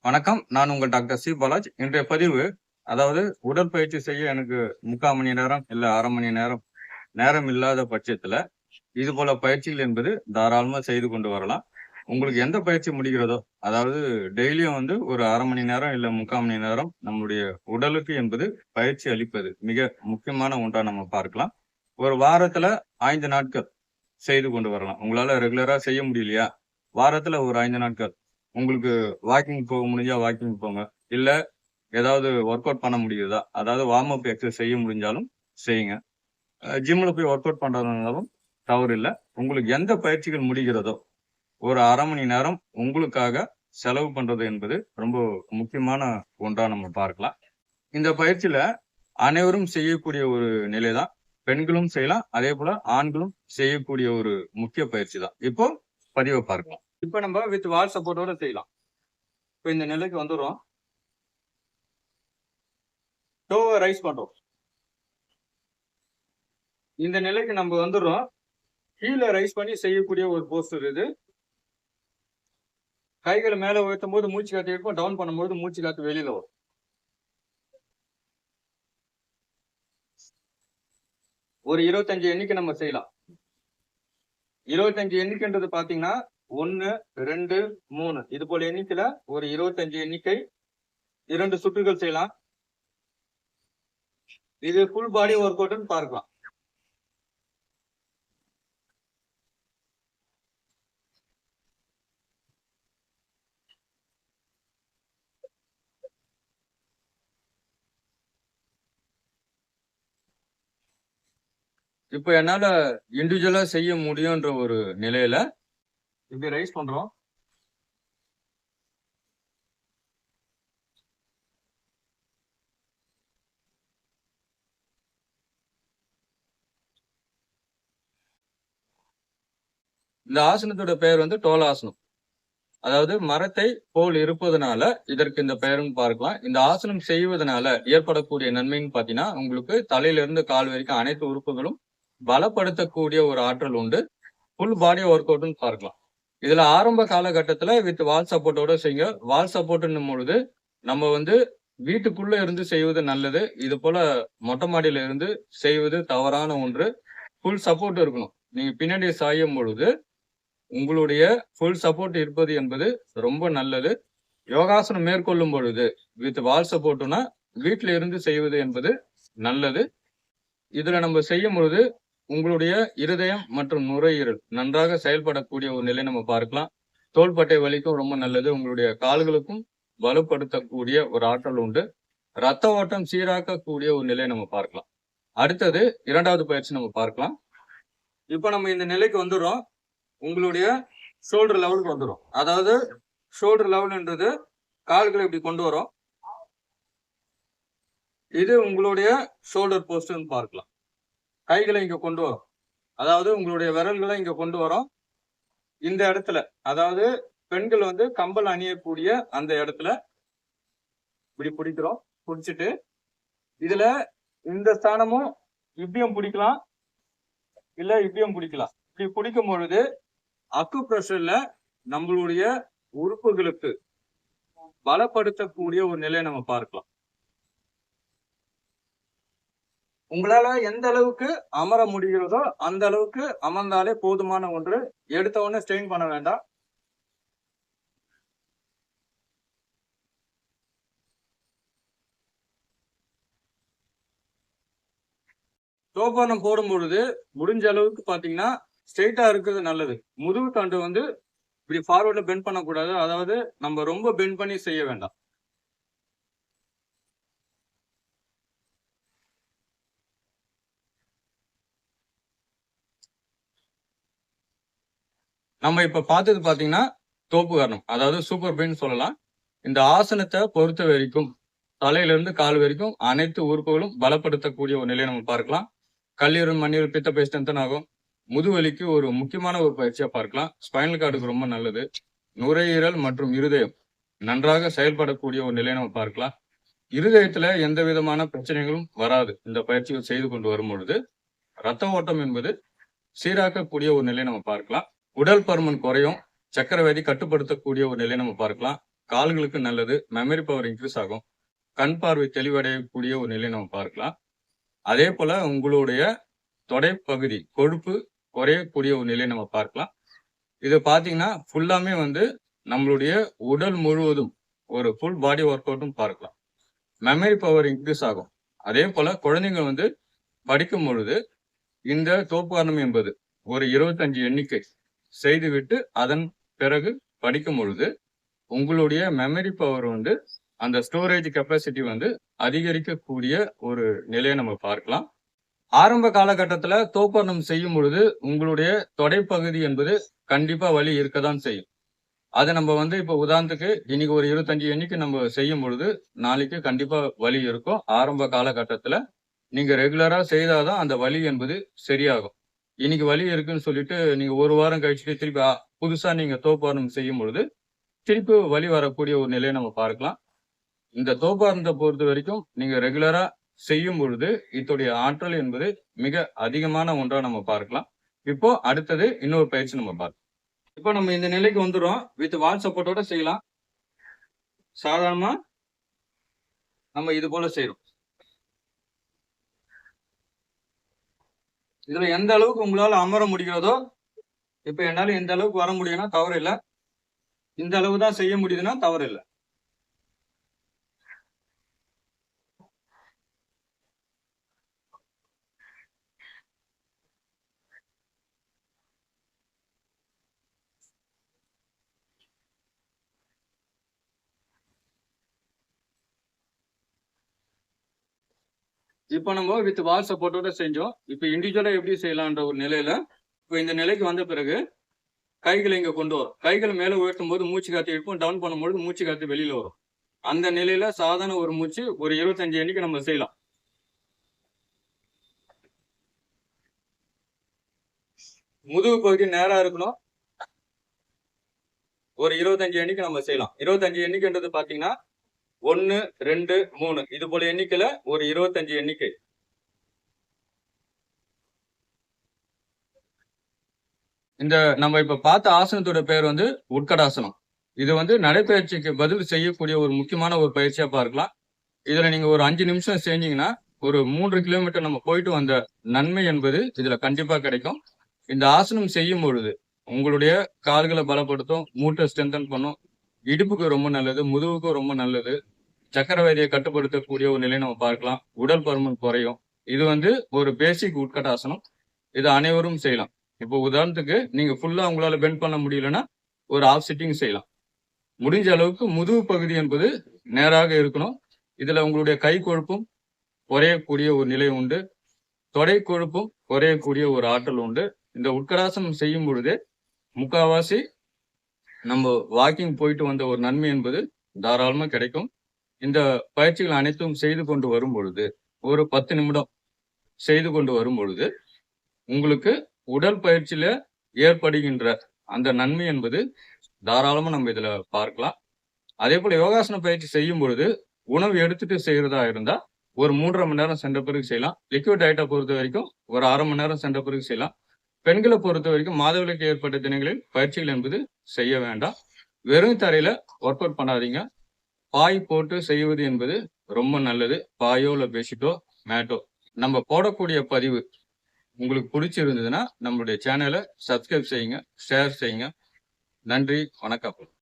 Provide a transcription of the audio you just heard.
வணக்கம். நான் உங்கள் டாக்டர் சி. பாலாஜ். இன்றைய பதிவு, அதாவது உடற்பயிற்சி செய்ய எனக்கு 3/4 மணி நேரம், இல்ல 1/2 மணி நேரம், நேரம் இல்லாத பட்சத்துல, இது போல பயிற்சிகள் என்பது தாராளமா செய்து கொண்டு வரலாம். உங்களுக்கு எந்த பயிற்சி முடிகிறதோ, அதாவது டெய்லியும் ஒரு 1/2 மணி நேரம், இல்ல 3/4 மணி நேரம் நம்முடைய உடலுக்கு என்பது பயிற்சி அளிப்பது மிக முக்கியமான ஒன்றா நம்ம பார்க்கலாம். ஒரு வாரத்துல 5 நாட்கள் செய்து கொண்டு வரலாம். உங்களால ரெகுலரா செய்ய முடியலையா? வாரத்துல ஒரு 5 நாட்கள். உங்களுக்கு வாக்கிங் போக முடிஞ்சா வாக்கிங் போங்க. இல்ல ஏதாவது ஒர்க் அவுட் பண்ண முடியுதா? அதாவது வார்ம் அப் எக்சர்சைஸ் செய்ய முடிஞ்சாலும் செய்யுங்க. ஜிம்ல போய் ஒர்க் அவுட் பண்றதுனாலும் தவறு இல்ல. உங்களுக்கு எந்த பயிற்சிகள் முடிகிறதோ, ஒரு 1/2 மணி நேரம் உங்களுக்காக செலவு பண்றது என்பது ரொம்ப முக்கியமான ஒன்றா நம்ம பார்க்கலாம். இந்த பயிற்சியில அனைவரும் செய்யக்கூடிய ஒரு நிலைதான். பெண்களும் செய்யலாம். அதேபோல ஆண்களும் செய்யக்கூடிய ஒரு முக்கிய பயிற்சி தான். இப்போ பதிவ பார்க்கலாம். இப்ப நம்ம வித் வால் சப்போர்ட்டோட செய்யலாம். இப்ப இந்த நிலைக்கு வந்துடுறோம். டோவை ரைஸ் பண்றோம். இந்த நிலைக்கு நம்ம வந்துடுறோம். கீழே ரைஸ் பண்ணி செய்யக்கூடிய ஒரு போஸ்டர் இது. கைகளை மேல உயர்த்தும் போது மூச்சு காத்து இருக்கும். டவுன் பண்ணும்போது மூச்சு காத்து வெளியில வரும். ஒரு 25 எண்ணிக்கை நம்ம செய்யலாம். 25 எண்ணிக்கைன்றது பாத்தீங்கன்னா 1, 2, 3 இது போல எண்ணிக்கையில ஒரு 25 எண்ணிக்கை 2 சுற்றுகள் செய்யலாம். இது ஃபுல் பாடி ஒர்க் அவுட்னு பார்க்கலாம். இப்ப என்னால இண்டிவிஜுவலா செய்ய முடியும்ன்ற ஒரு நிலையில இப்படி ரைஸ் பண்றோம். இந்த ஆசனத்தோட பெயர் டோலாசனம். அதாவது மரத்தை போல் இருப்பதனால இதற்கு இந்த பெயர்னு பார்க்கலாம். இந்த ஆசனம் செய்வதனால ஏற்படக்கூடிய நன்மைன்னு பாத்தீங்கன்னா, உங்களுக்கு தலையிலிருந்து கால் வரைக்கும் அனைத்து உறுப்புகளும் பலப்படுத்தக்கூடிய ஒரு ஆற்றல் உண்டு. ஃபுல் பாடி ஒர்க் அவுட்னு பார்க்கலாம். இதுல ஆரம்ப காலகட்டத்துல வித் வால் சப்போர்ட்டோட செய்யுங்க. வால் சப்போர்ட்ன்னும் பொழுது நம்ம வீட்டுக்குள்ள இருந்து செய்வது நல்லது. இது போல மொட்டை மாடியில இருந்து செய்வது தவறான ஒன்று. ஃபுல் சப்போர்ட் இருக்கணும். நீங்க பின்னாடி சாயும் பொழுது உங்களுடைய ஃபுல் சப்போர்ட் இருப்பது என்பது ரொம்ப நல்லது. யோகாசனம் மேற்கொள்ளும் பொழுது வித் வால் சப்போர்ட்னா வீட்டில இருந்து செய்வது என்பது நல்லது. இதுல நம்ம செய்யும் பொழுது உங்களுடைய இருதயம் மற்றும் நுரையீரல் நன்றாக செயல்படக்கூடிய ஒரு நிலை நம்ம பார்க்கலாம். தோள்பட்டை வலிக்கும் ரொம்ப நல்லது. உங்களுடைய கால்களுக்கும் வலுப்படுத்தக்கூடிய ஒரு ஆற்றல் உண்டு. ரத்த ஓட்டம் சீராக்கக்கூடிய ஒரு நிலையை நம்ம பார்க்கலாம். அடுத்தது 2வது பயிற்சி நம்ம பார்க்கலாம். இப்ப நம்ம இந்த நிலைக்கு வந்துடுறோம். உங்களுடைய ஷோல்டர் லெவலுக்கு வந்துடும். அதாவது ஷோல்டர் லெவல்ன்றது கால்களை இப்படி கொண்டு வரும். இது உங்களுடைய ஷோல்டர் போஸ்ட்னு பார்க்கலாம். கைகளை இங்க கொண்டு வரும். அதாவது உங்களுடைய விரல்களை இங்க கொண்டு வரும். இந்த இடத்துல, அதாவது பெண்கள் கம்பல் அணியக்கூடிய அந்த இடத்துல இப்படி பிடிக்கிறோம். பிடிச்சிட்டு இதுல இந்த ஸ்தானமும் இப்படியும் பிடிக்கலாம், இல்ல இப்படியும் பிடிக்கலாம். இப்படி பிடிக்கும் பொழுது அக்கு பிரஷர்ல நம்மளுடைய உறுப்புகளுக்கு பலப்படுத்தக்கூடிய ஒரு நிலையை நம்ம பார்க்கலாம். உங்களால எந்த அளவுக்கு அமர முடிகிறதோ அந்த அளவுக்கு அமர்ந்தாலே போதுமான ஒன்று. எடுத்த உடனே ஸ்ட்ரெயின் பண்ண வேண்டாம். சோபானம் போடும் பொழுது முடிஞ்ச அளவுக்கு பாத்தீங்கன்னா ஸ்ட்ரெயிட்டா இருக்கிறது நல்லது. முதுகு தண்டு இப்படி ஃபார்வர்ட்ல பெண்ட் பண்ணக்கூடாது. அதாவது நம்ம ரொம்ப பெண்ட் பண்ணி செய்ய வேண்டாம். நம்ம இப்ப பார்த்தது பாத்தீங்கன்னா தோப்பு கரணம், அதாவது சூப்பர் பெயின் சொல்லலாம். இந்த ஆசனத்தை பொறுத்த வரைக்கும் தலையிலிருந்து கால் வரைக்கும் அனைத்து உறுப்புகளும் பலப்படுத்தக்கூடிய ஒரு நிலையை நம்ம பார்க்கலாம். கல்லீரல், மண்ணீரல், பித்த பை ஸ்ட்ரென்தன் ஆகும். முதுவலிக்கு ஒரு முக்கியமான ஒரு பயிற்சியா பார்க்கலாம். ஸ்பைனல் கார்டுக்கு ரொம்ப நல்லது. நுரையீரல் மற்றும் இருதயம் நன்றாக செயல்படக்கூடிய ஒரு நிலையை நம்ம பார்க்கலாம். இருதயத்துல எந்த விதமான பிரச்சனைகளும் வராது. இந்த பயிற்சிகள் செய்து கொண்டு வரும் பொழுது ரத்த ஓட்டம் என்பது சீராக்கக்கூடிய ஒரு நிலையை நம்ம பார்க்கலாம். உடல் பருமன் குறையும். சக்கரை வியாதி கட்டுப்படுத்தக்கூடிய ஒரு நிலையை நம்ம பார்க்கலாம். கால்களுக்கு நல்லது. மெமரி பவர் இன்க்ரீஸ் ஆகும். கண் பார்வை தெளிவடையக்கூடிய ஒரு நிலை நம்ம பார்க்கலாம். அதே போல உங்களுடைய தொடைப்பகுதி கொழுப்பு குறையக்கூடிய ஒரு நிலையை நம்ம பார்க்கலாம். இது பார்த்தீங்கன்னா, ஃபுல்லாமே வந்து நம்மளுடைய உடல் முழுவதும் ஒரு ஃபுல் பாடி ஒர்க் அவுட்டும் பார்க்கலாம். மெமரி பவர் இன்க்ரீஸ் ஆகும். அதே போல குழந்தைங்க வந்து படிக்கும் பொழுது இந்த தோப்புக்கரணம் என்பது ஒரு 25 எண்ணிக்கை செய்துவிட்டு அதன் பிறகு படிக்கும் பொழுது உங்களுடைய மெமரி பவர் வந்து அந்த ஸ்டோரேஜ் கெப்பாசிட்டி வந்து அதிகரிக்கக்கூடிய ஒரு நிலையை நம்ம பார்க்கலாம். ஆரம்ப காலகட்டத்துல தோப்பரணம் செய்யும் பொழுது உங்களுடைய தொடைப்பகுதி என்பது கண்டிப்பா வலி இருக்கதான் செய்யும். அது நம்ம வந்து இப்ப உதாரணத்துக்கு இன்னைக்கு ஒரு 25 எண்ணிக்கை நம்ம செய்யும் பொழுது நாளைக்கு கண்டிப்பா வலி இருக்கும். ஆரம்ப காலகட்டத்துல நீங்க ரெகுலரா செய்தாதான் அந்த வலி என்பது சரியாகும். இன்னைக்கு வலி இருக்குன்னு சொல்லிட்டு நீங்க ஒரு வாரம் கழிச்சுட்டு திருப்பி புதுசா நீங்க தோப்பரணம் செய்யும் பொழுது திருப்பி வலி வரக்கூடிய ஒரு நிலையை நம்ம பார்க்கலாம். இந்த தோப்பரணத்தை பொறுத்த வரைக்கும் நீங்க ரெகுலரா செய்யும் பொழுது இதோடைய ஆற்றல் என்பது மிக அதிகமான ஒன்றா நம்ம பார்க்கலாம். இப்போ அடுத்தது இன்னொரு பயிற்சி நம்ம பார்க்கலாம். இப்போ நம்ம இந்த நிலைக்கு வந்துடும். வித் வால் சப்போர்ட்டோட செய்யலாம். சாதாரணமா நம்ம இது போல செய்யறோம். இதுல எந்த அளவுக்கு உங்களால அமர முடிகிறதோ, இப்ப என்னால எந்த அளவுக்கு வர முடியும்னா தவறு இல்லை. இந்த அளவு தான் செய்ய முடியுதுன்னா தவறு இல்லை. இப்போ நம்ம வித் வால் சப்போர்ட்டோட செஞ்சோம். இப்போ இண்டிவிஜுவலா எப்படி செய்யலான்ற ஒரு நிலையில இப்போ இந்த நிலைக்கு வந்த பிறகு கைகளை இங்க கொண்டு வரும். கைகளை மேல உயர்த்தும் போது மூச்சு காத்து இழுப்போம். டவுன் பண்ணும்போது மூச்சு காத்து வெளியில வரும். அந்த நிலையில சாதாரண ஒரு மூச்சு ஒரு 25 எண்ணிக்கை நம்ம செய்யலாம். முதுகு பகுதி நேரா இருக்கணும். ஒரு 25 எண்ணிக்கை நம்ம செய்யலாம். 25 எண்ணிக்கைன்றது பாத்தீங்கன்னா 1, 2, 3 இது போல எண்ணிக்கையில ஒரு 25 எண்ணிக்கை. இந்த நம்ம இப்ப பார்த்த ஆசனத்தோட பெயர் வந்து உட்கடாசனம். இது வந்து நடைப்பயிற்சிக்கு பதில் செய்யக்கூடிய ஒரு முக்கியமான ஒரு பயிற்சியா பார்க்கலாம். இதுல நீங்க ஒரு 5 நிமிஷம் செஞ்சீங்கன்னா ஒரு 3 கிலோமீட்டர் நம்ம போயிட்டு வந்த நன்மை என்பது இதுல கண்டிப்பா கிடைக்கும். இந்த ஆசனம் செய்யும் பொழுது உங்களுடைய கால்களை பலப்படுத்தும், மூட்டை ஸ்ட்ரென்தன் பண்ணும், இடுப்புக்கு ரொம்ப நல்லது, முதுகுக்கும் ரொம்ப நல்லது, சக்கரை வியாதியை கட்டுப்படுத்தக்கூடிய ஒரு நிலையை நம்ம பார்க்கலாம். உடல் பருமன் குறையும். இது வந்து ஒரு பேசிக் உட்கட்டாசனம். இது அனைவரும் செய்யலாம். இப்போ உதாரணத்துக்கு நீங்க ஃபுல்லா உங்களால பெண்ட் பண்ண முடியலன்னா ஒரு ஆஃப் சிட்டிங் செய்யலாம். முடிஞ்ச அளவுக்கு முதுகு பகுதி என்பது நேராக இருக்கணும். இதுல உங்களுடைய கை கொழுப்பும் குறையக்கூடிய ஒரு நிலை உண்டு. தொடை கொழுப்பும் குறையக்கூடிய ஒரு ஆற்றல் உண்டு. இந்த உட்கடாசனம் செய்யும் பொழுது முக்காவாசி நம்ம வாக்கிங் போயிட்டு வந்த ஒரு நன்மை என்பது தாராளமா கிடைக்கும். இந்த பயிற்சிகள் அனைத்தும் செய்து கொண்டு வரும் பொழுது ஒரு 10 நிமிடம் செய்து கொண்டு வரும் பொழுது உங்களுக்கு உடல் பயிற்சியில ஏற்படுகின்ற அந்த நன்மை என்பது தாராளமா நம்ம இதுல பார்க்கலாம். அதே போல யோகாசன பயிற்சி செய்யும் பொழுது உணவு எடுத்துட்டு செய்யறதா இருந்தா ஒரு 3.5 மணி நேரம் சென்ற பிறகு செய்யலாம். லிக்விட் டயட்டை பொறுத்த வரைக்கும் ஒரு 1/2 மணி நேரம் சென்ற பிறகு செய்யலாம். பெண்களை பொறுத்த வரைக்கும் மாதவிலக்கு ஏற்பட்ட தினங்களில் பயிற்சிகள் என்பது செய்ய வேண்டாம். வெறும் தரையில ஒர்க் அவுட் பண்ணாதீங்க. பாய் போட்டு செய்வது என்பது ரொம்ப நல்லது. பாயோ இல்ல பெட்ஷீட்டோ மேட்டோ. நம்ம போடக்கூடிய பதிவு உங்களுக்கு பிடிச்சிருந்ததுன்னா நம்மளுடைய சேனலை சப்ஸ்கிரைப் செய்யுங்க, ஷேர் செய்யுங்க. நன்றி, வணக்கம்.